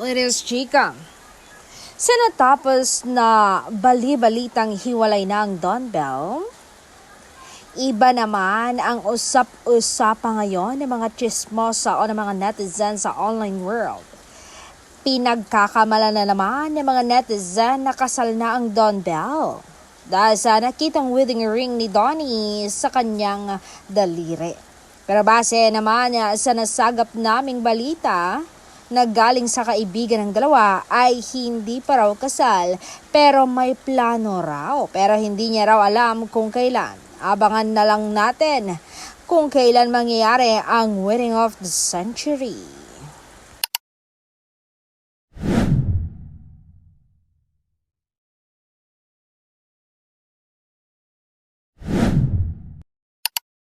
Ladies Chica. Sa natapos na bali-balitang hiwalay na ang Don Bell, iba naman ang usap-usapan ngayon ng mga chismosa o ng mga netizen sa online world. Pinagkakamala na naman ng mga netizen na kasal na ang Don Bell dahil sa nakitang wedding ring ni Donnie sa kanyang daliri. Pero base naman sa nasagap naming balita, na galing sa kaibigan ng dalawa ay hindi pa raw kasal pero may plano raw. Pero hindi niya raw alam kung kailan. Abangan na lang natin kung kailan mangyayari ang wedding of the century.